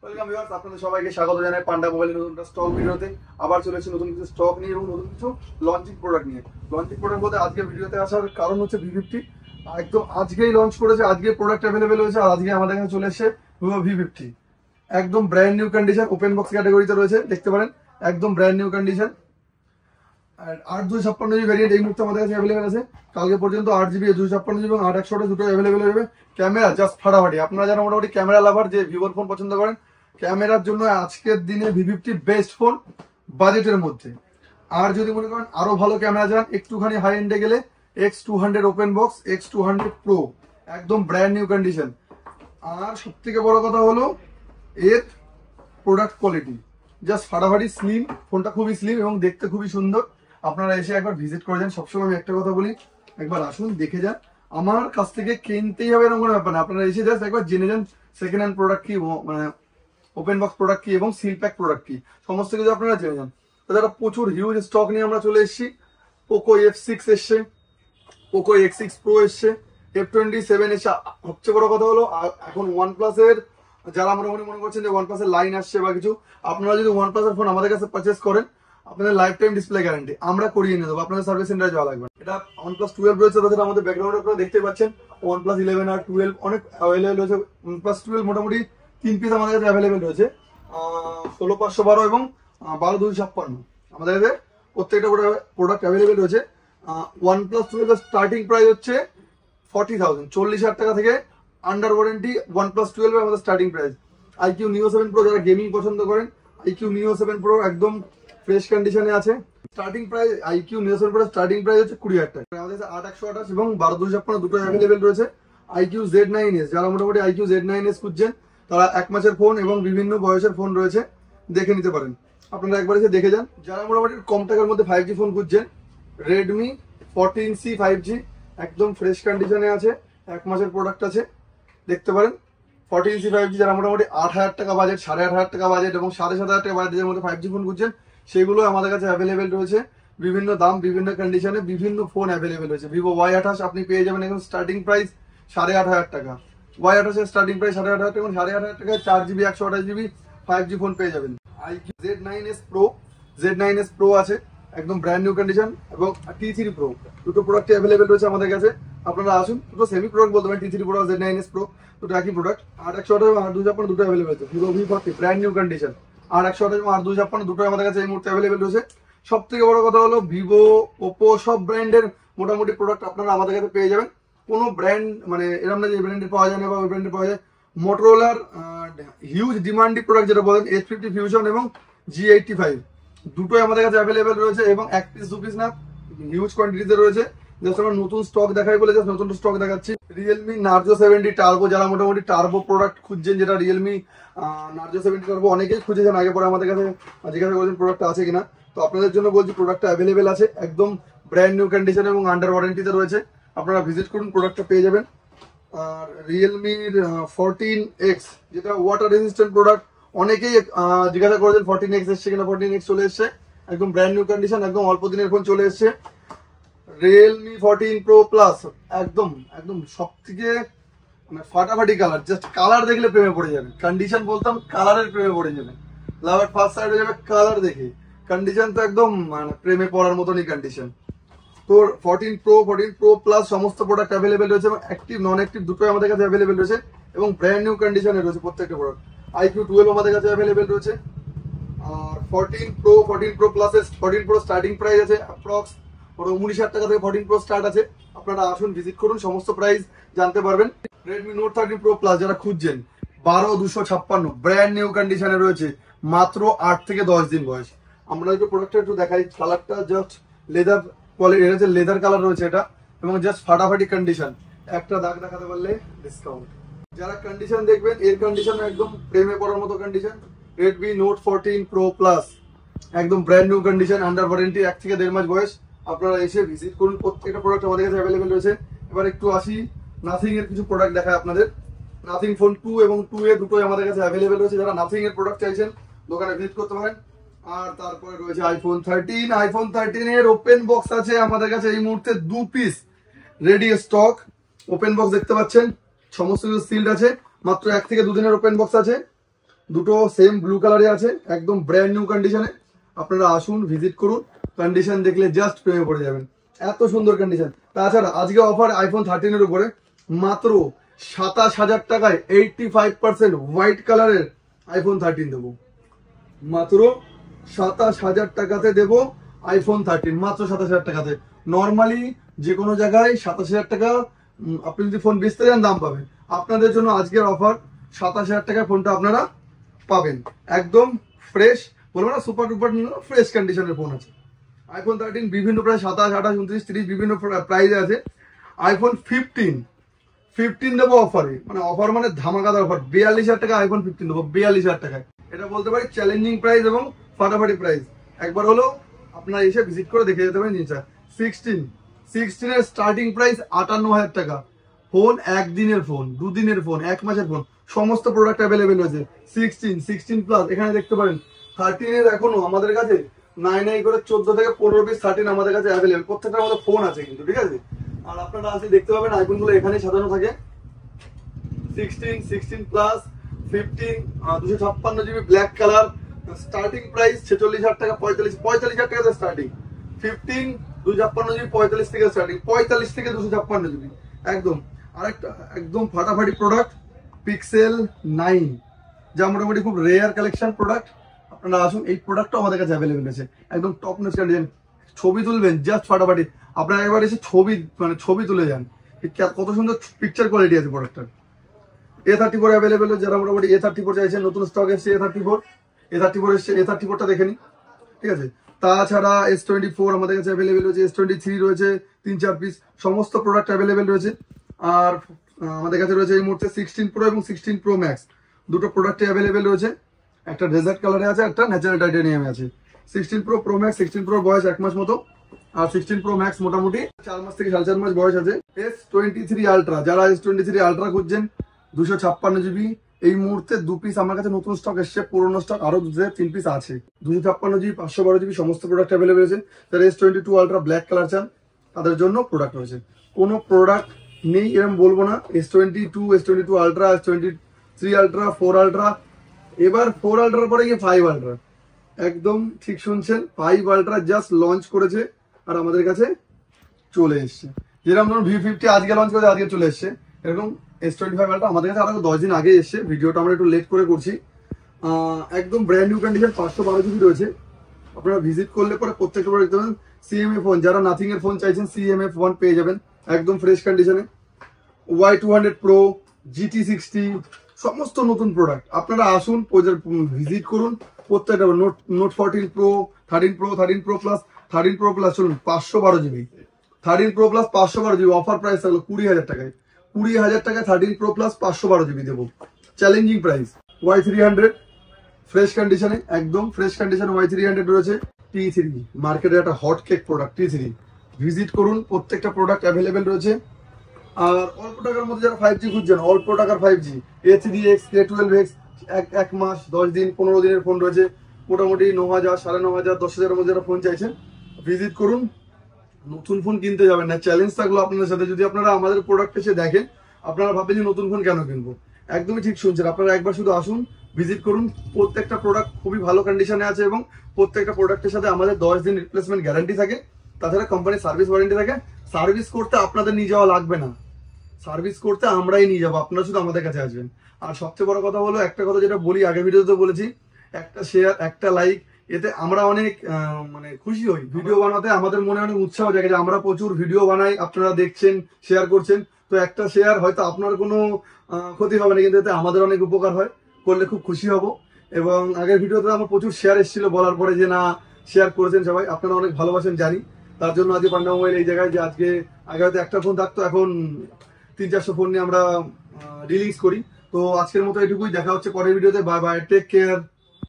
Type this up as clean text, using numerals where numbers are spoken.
Welcome viewers, আপনাদের সবাইকে স্বাগত জানাই পান্ডা মোবাইলের নতুন একটা স্টক ভিডিওতে। আবার চলে এসেছি নতুন কিছু স্টক নিয়ে এবং নতুন কিছু লঞ্চিং প্রোডাক্ট নিয়ে। লঞ্চিং প্রোডাক্ট বলতে আজকে ভিডিওতে আসার কারণ হচ্ছে V50 একদম আজকেই লঞ্চ করেছে, আজকে প্রোডাক্ট অ্যাভেলেবেল হয়েছে আর আজকে আমাদের কাছে চলে এসেছে ভিভো V50 একদম brand new condition, open box ক্যাটাগরিতে রয়েছে, দেখতে পারেন একদম ব্র্যান্ড নিউ কন্ডিশন। আর 8/256 জিবি ভ্যারিয়েন্ট এই মুহূর্তে আমাদের কাছে অ্যাভেলেবেল আছে। কালকে পর্যন্ত 8 জিবি 256 জিবি এবং 8/128 দুটো অ্যাভেলেবেল হবে। ক্যামেরা জাস্ট ফাটাফাটি। আপনারা যারা মোটামুটি ক্যামেরা লাভার, যে ভিভোর ফোন পছন্দ করেন, ক্যামেরার জন্য আজকের দিনে V50 বেস্ট ফোন বাজেটের মধ্যে। আর যদি মনে করেন আরো ভালো ক্যামেরা চান, একটুখানি হাই এন্ডে গেলে X200 open box, X200 pro একদম ব্র্যান্ড নিউ কন্ডিশন। আর সব থেকে বড় কথা হলো এর প্রোডাক্ট কোয়ালিটি জাস্ট ফাটাফাটি। স্লিম ফোনটা, খুবই স্লিম এবং দেখতে খুবই সুন্দর। আপনারা এসে একবার ভিজিট করে যান। সবসময় আমি একটা কথা বলি, একবার আসুন, দেখে যান। আমার কাছ থেকে কিনতেই হবে এরকম কোনো ব্যাপার না, আপনারা এসে জাস্ট একবার জেনে যান সেকেন্ড হ্যান্ড প্রোডাক্ট কি, মানে ওপেন বক্স প্রোডাক্ট কি এবং সিল প্যাক প্রোডাক্ট কি, সমস্ত কিছু আপনারা জেনে যান। তাছাড়া প্রচুর হিউজ স্টক নিয়ে আমরা চলে এসেছি। পোকো F6 এসছে, পোকো X6 প্রো এসছে, F27 এসছে। সবচেয়ে বড় কথা হলো এখন OnePlus এর যারা মোটামুটি মনে করছেন যে OnePlus এর লাইন আসছে বা কিছু, আপনারা যদি OnePlus এর ফোন আমাদের কাছে পারচেস করেন, আপনাদের লাইফ টাইম ডিসপ্লে গ্যারান্টি আমরা করিয়ে নিয়ে দেবো, আপনাদের সার্ভিস সেন্টারে যাওয়া লাগবে। এটা OnePlus 12 রয়েছে, তাছাড়া আমাদের ব্যাকগ্রাউন্ডে আপনারা দেখতে পাচ্ছেন OnePlus 11 আর 12 অনেক অ্যাভেলেবেল রয়েছে। OnePlus 12 মোটামুটি 3 পিস আমাদের কাছে অ্যাভেলেবেল রয়েছে, 16512 এবং 12256 আমাদের কাছে প্রত্যেকটা প্রোডাক্ট অ্যাভেলেবেল রয়েছে। OnePlus 12 এর স্টার্টিং প্রাইস হচ্ছে 40,000, 40,000 টাকা থেকে আন্ডার ওয়ারেন্টি OnePlus 12 এর আমাদের starting price. IQ Neo 7 Pro যারা গেমিং পছন্দ করেন, IQ Neo 7 Pro একদম ফ্রেশ কন্ডিশনে আছে। Starting price IQ Neo 7 Pro starting price হচ্ছে 20,000 টাকা। আমাদের কাছে 8/128 এবং 12/256 দুটো অ্যাভেলেবেল রয়েছে। IQ Z9s যারা মোটামুটি IQ Z9s খুঁজছেন, তারা 1 মাসের ফোন এবং বিভিন্ন বয়সের ফোন রয়েছে, দেখে নিতে পারেন। আপনারা একবার এসে দেখে যান। যারা মোটামুটি কম টাকার মধ্যে 5G ফোন খুঁজছেন, Redmi 14C 5G একদম ফ্রেশ কন্ডিশনে আছে, 1 মাসের প্রোডাক্ট আছে, দেখতে পারেন। 14C 5G যারা মোটামুটি 8,000 টাকা বাজেট, 8,500 টাকা বাজেট এবং 7,500 টাকা বাজেটের মধ্যে 5G ফোন খুঁজছেন, সেগুলো আমাদের কাছে অ্যাভেলেবেল রয়েছে। বিভিন্ন দাম, বিভিন্ন কন্ডিশনে বিভিন্ন ফোন অ্যাভেলেবেল রয়েছে। ভিভো Y28 আপনি পেয়ে যাবেন এখন স্টার্টিং প্রাইস 8,500 টাকা। Y28 এর স্টার্টিং প্রাইস 8,500 টাকা এবং 8,500 টাকায় 4GB 128GB 5G ফোন পেয়ে যাবেন। IQ Z9s Pro আছে একদম ব্র্যান্ড নিউ কন্ডিশন এবং T3 Pro দুটো প্রোডাক্ট অ্যাভেলেবেল রয়েছে আমাদের কাছে। আপনারা আসুন, দুটো সেমি প্রোডাক্ট বলতে পারেন, T3 Pro আর Z9s Pro দুটো একই প্রোডাক্ট। 8/128 এবং 8/256 দুটো অ্যাভেলেবেল আছে। Vivo V40 brand new condition, 8/128 এবং 8/256 দুটো আমাদের কাছে এই মুহূর্তে অ্যাভেলেবেল রয়েছে। সব থেকে বড় কথা হলো ভিভো, ওপো সব ব্র্যান্ডের মোটামুটি প্রোডাক্ট আপনারা আমাদের কাছে পেয়ে যাবেন। কোনো ব্র্যান্ড মানে এরকম না যে ব্র্যান্ডের পাওয়া যায় না বা ওই ব্র্যান্ডের পাওয়া যায়। মোটরোলার হিউজ ডিমান্ডিং প্রোডাক্ট যেটা বলেন H50 ফিউশন এবং G85 দুটোই আমাদের কাছে অ্যাভেলেবেল রয়েছে এবং 1 পিস 2 পিস না, হিউজ কোয়ান্টিটিতে রয়েছে। জাস্ট আমরা নতুন স্টক দেখাই বলে জাস্ট নতুন স্টক দেখাচ্ছি। Realme Narzo 70 টার্বো যারা মোটামুটি টার্বো প্রোডাক্ট খুঁজছেন, যেটা Realme Narzo 70 টার্বো অনেকেই খুঁজেছেন আগে পরে, আমাদের কাছে জিজ্ঞাসা করেছেন প্রোডাক্ট আছে কিনা, তো আপনাদের জন্য বলছি প্রোডাক্টটা অ্যাভেলেবেল আছে, একদম ব্র্যান্ড নিউ কন্ডিশন এবং আন্ডার ওয়ারেন্টিতে রয়েছে। আপনারা ভিজিট করুন, প্রোডাক্টটা পেয়ে যাবেন। আর Realme 14X যেটা ওয়াটার রেজিস্ট্যান্ট প্রোডাক্ট, অনেকেই জিজ্ঞাসা করেছেন 14X এসছে কিনা। 14X চলে এসছে, একদম ব্র্যান্ড নিউ কন্ডিশন, একদম অল্প দিনের ফোন চলে এসছে। Realme 14 Pro Plus একদম একদম সব থেকে মানে ফাটাফাটি কালার, জাস্ট কালার দেখলে প্রেমে পড়ে যাবে। কন্ডিশন বলতাম, কালারের প্রেমে পড়ে যাবে, লাভ এট ফার্স্ট সাইড হয়ে যাবে কালার দেখে। কন্ডিশন তো একদম মানে প্রেমে পড়ার মতনই কন্ডিশন। তো 14 Pro Plus সমস্ত প্রোডাক্ট অ্যাভেলেবেল রয়েছে এবং অ্যাক্টিভ নন অ্যাক্টিভ দুটোই আমাদের কাছে অ্যাভেলেবেল রয়েছে এবং ব্র্যান্ড নিউ কন্ডিশনে রয়েছে প্রত্যেকটা প্রোডাক্ট। IQ 12 আমাদের কাছে অ্যাভেলেবেল রয়েছে। আর 14 Pro Plus এর 14 Pro স্টার্টিং প্রাইস আছে অ্যাপ্রক্স 19,000 টাকা থেকে 14 Pro স্টার্ট আছে। আপনারা আসুন, ভিজিট করুন, সমস্ত প্রাইস জানতে পারবেন। Redmi Note 13 Pro Plus যারা খুঁজছেন, 12/256 ব্র্যান্ড নিউ কন্ডিশনে রয়েছে, মাত্র 8 থেকে 10 দিন বয়স। আমরা একটু প্রোডাক্টটা একটু দেখাই। কালারটা জাস্ট লেদার কোয়ালিটি, এটা হচ্ছে লেদার কালার রয়েছে এটা এবং জাস্ট ফাটাফাটি কন্ডিশন। একটা দাগ দেখাতে পারলে ডিসকাউন্ট। যারা কন্ডিশন দেখবেন, এর কন্ডিশন একদম প্রেমে পড়ার মতো condition. Redmi Note 14 Pro Plus একদম brand new condition, under warranty, 1 থেকে 1.5 মাস বয়স। আপনারা এসে ভিজিট করুন, প্রত্যেকটা প্রোডাক্ট আমাদের কাছে অ্যাভেলেবেল রয়েছে। এবার একটু আসি নাথিং এর কিছু প্রোডাক্ট দেখায় আপনাদের। নাথিং ফোন 2 এবং 2A দুটোই আমাদের কাছে অ্যাভেলেবেল রয়েছে। যারা নাথিং এর প্রোডাক্ট চাইছেন, দোকানে ভিজিট করতে পারেন। আর তারপরে রয়েছে iPhone 13 এর ওপেন বক্স আছে আমাদের কাছে এই মুহূর্তে 2 piece ready stock. Open box দেখতে পাচ্ছেন, সমস্ত কিছু সিলড আছে, মাত্র 1 থেকে 2 দিনের ওপেন বক্স আছে। দুটো সেম ব্লু কালারে আছে, একদম ব্র্যান্ড নিউ কন্ডিশনে। আপনারা আসুন, ভিজিট করুন, কন্ডিশন দেখলে জাস্ট প্রেমে পড়ে যাবেন, এত সুন্দর কন্ডিশন। তাছাড়া আজকে অফার আইফোন 13 এর উপরে মাত্র 27,000 টাকায় 85% হোয়াইট কালারের আইফোন 13 দেবো। মাত্র 27,000 টাকাতে দেবো আইফোন 13, মাত্র 27,000 টাকাতে। নর্মালি যে কোনো জায়গায় 27,000 টাকা আপনি যদি ফোন বেচতে যান দাম পাবেন, আপনাদের জন্য আজকের অফার 27,000 টাকায় ফোনটা আপনারা পাবেন একদম ফ্রেশ, বলবো না সুপার ডুপার ফ্রেশ কন্ডিশনের ফোন আছে। আইফোন 13 বিভিন্ন প্রাইস 27, 28, 29, 30 বিভিন্ন প্রাইসে আছে। আইফোন 15 দেবো অফারে, মানে অফার মানে ধামাকাদার অফার, 42,000 টাকা আইফোন 15 দেবো 42,000 টাকায়। এটা বলতে পারি চ্যালেঞ্জিং প্রাইস এবং ফাটাফাটি প্রাইস। একবার হলো আপনারা এসে ভিজিট করে দেখে যেতে পারেন জিনিসটা। 16 এর স্টার্টিং প্রাইস 58,000 টাকা। ফোন একদিনের ফোন, দুদিনের ফোন, এক মাসের ফোন, সমস্ত প্রোডাক্ট অ্যাভেলেবেল হয়েছে। 16 প্লাস এখানে দেখতে পারেন। 13 এর এখনো আমাদের কাছে নাই করে 14 থেকে 15 পিস 13 আমাদের কাছে অ্যাভেলেবেল, প্রত্যেকটা আমাদের ফোন আছে কিন্তু, ঠিক আছে। আর আপনারা আসলে দেখতে পাবেন আইফোন গুলো এখানে সাজানো থাকে। 16 plus 15 256 GB black colour, starting price 46,000 টাকা, 45,000 টাকা স্টার্টিং। 15 256 জিবি 45 থেকে স্টার্টিং, 45 থেকে 256 জিবি একদম। আরেকটা একদম ফাটাফাটি প্রোডাক্ট পিক্সেল 9, যা মোটামুটি খুব রেয়ার কালেকশন প্রোডাক্ট। আপনারা আসুন, এই প্রোডাক্টটা আমাদের কাছে অ্যাভেলেবেল আছে, একদম টপ নচ কন্ডিশন। ছবি তুলবেন জাস্ট ফাটাফাটি, আপনারা একবার এসে ছবি তুলে যান, কত সুন্দর পিকচার কোয়ালিটি আছে প্রোডাক্টটার। A34 অ্যাভেলেবেল, যারা মোটামুটি A34 চাইছেন, নতুন স্টক এসছে A34 এসছে, A34টা দেখে নিন, ঠিক আছে। তাছাড়া S24 আমাদের কাছে অ্যাভেলেবেল রয়েছে, S23 রয়েছে 3-4 পিস, সমস্ত প্রোডাক্ট অ্যাভেলেবেল রয়েছে। আর আমাদের কাছে রয়েছে এই মুহূর্তে 16 প্রো এবং 16 প্রো ম্যাক্স, দুটো প্রোডাক্ট অ্যাভেলেবেল রয়েছে। একটা ডেজার্ট কালারে আছে, একটা ন্যাচারাল টাইটানিয়ামে আছে। 16 প্রো ম্যাক্স, 16 প্রো বয়স 1 মাস মতো, আর 16 প্রো ম্যাক্স মোটামুটি 4 মাস থেকে 4.5 মাস বয়স আছে। S23 আলট্রা, যারা S23 আলট্রা খুঁজছেন 256 জিবি, এই মুহূর্তে 2 পিস আমার কাছে নতুন স্টক এসছে, পুরোনো স্টক আরো 3 পিস আছে। 256 জিবি 512 জিবি সমস্ত প্রোডাক্ট অ্যাভেলেবেল আছে। যারা S22 আলট্রা ব্ল্যাক কালার চান তাদের জন্য প্রোডাক্ট রয়েছে। কোনো প্রোডাক্ট নেই এরকম বলবো না। S22 ultra, S23 ultra, 4 ultra, এবার 4 আলট্রার পরে গিয়ে 5 আলট্রা, একদম ঠিক শুনছেন, 5 আলট্রা জাস্ট লঞ্চ করেছে আর আমাদের কাছে চলে এসছে। যেরকম ধরুন V50 আজকে লঞ্চ করেছে, আজকে চলে এসছে, এরকম S25 আলট্রা আমাদের কাছে আরো 10 দিন আগে এসছে। ভিডিওটা আমরা একটু লেট করে করছি। একদম ব্র্যান্ড নিউ কন্ডিশন, 512 জিবি রয়েছে। আপনারা ভিজিট করলে পরে প্রত্যেকটা প্রোডাক্ট দেখতে পাবেন। CMA ফোন, যারা নাথিং এর ফোন চাইছেন CMA ফোন পেয়ে যাবেন একদম ফ্রেশ কন্ডিশনে। Y200 প্রো, GT60 সমস্ত নতুন প্রোডাক্ট। আপনারা আসুন, ভিজিট করুন প্রত্যেকটা। Note 14 pro, 13 pro plus, 13 pro plus চলুন 512 GB, 13 pro plus 512 GB offer price থাকলো 20,000 টাকায়। 20,000 টাকায় 13 প্রো প্লাস 512 জিবি দেবো, চ্যালেঞ্জিং প্রাইস। Y300 ফ্রেশ কন্ডিশনে, একদম ফ্রেশ কন্ডিশনে Y300 রয়েছে। T3 মার্কেটের একটা hot cake product, T3 visit করুন, প্রত্যেকটা প্রোডাক্ট অ্যাভেলেবেল রয়েছে। আর অল্প টাকার মধ্যে যারা 5G খুঁজছেন, অল্প টাকার 5G A3X, A12X, 1 মাস 10 দিন 15 দিনের ফোন রয়েছে। মোটামুটি 9,000, 9,500, 10,000 মধ্যে যারা ফোন চাইছেন ভিজিট করুন। নতুন ফোন কিনতে যাবেন না, চ্যালেঞ্জ থাকলো আপনাদের সাথে। যদি আপনারা আমাদের প্রোডাক্ট এসে দেখেন, আপনারা ভাববেন যে নতুন ফোন কেন কিনবো, একদমই ঠিক শুনছেন। আপনারা একবার শুধু আসুন, ভিজিট করুন। প্রত্যেকটা প্রোডাক্ট খুবই ভালো কন্ডিশনে আছে এবং প্রত্যেকটা প্রোডাক্টের সাথে আমাদের 10 দিন রিপ্লেসমেন্ট গ্যারান্টি থাকে। তাছাড়া কোম্পানির সার্ভিস ওয়ারেন্টি থাকে। সার্ভিস করতে আপনাদের নিয়ে যাওয়া লাগবে না, সার্ভিস করতে আমরাই নিয়ে যাবো, আপনারা শুধু আমাদের কাছে আসবেন। আর সবচেয়ে বড় কথা হলো, একটা কথা যেটা বলি, আগের ভিডিওতে বলেছি, একটা শেয়ার, একটা লাইক, এতে আমরা অনেক মানে খুশি হই। ভিডিও বানাতে আমাদের মনে অনেক উৎসাহ জাগে যে আমরা প্রচুর ভিডিও বানাই, আপনারা দেখছেন, শেয়ার করছেন। তো একটা শেয়ার হয়তো আপনার কোনো ক্ষতি হবে না, কিন্তু এতে আমাদের অনেক উপকার হয়, করলে খুব খুশি হব। এবং আগের ভিডিওতে আমার প্রচুর শেয়ার এসেছিল, বলার পরে যে না শেয়ার করেছেন সবাই, আপনারা অনেক ভালোবাসেন জানি। তার জন্য আজকে পান্ডা মোবাইল এই জায়গায়, যে আজকে আগে হয়তো একটা ফোন থাকতো, এখন 300-400 ফোন নিয়ে আমরা রিলিজ করি। তো আজকের মতো এটুকুই, দেখা হচ্ছে পরের ভিডিওতে। Bye bye, take care.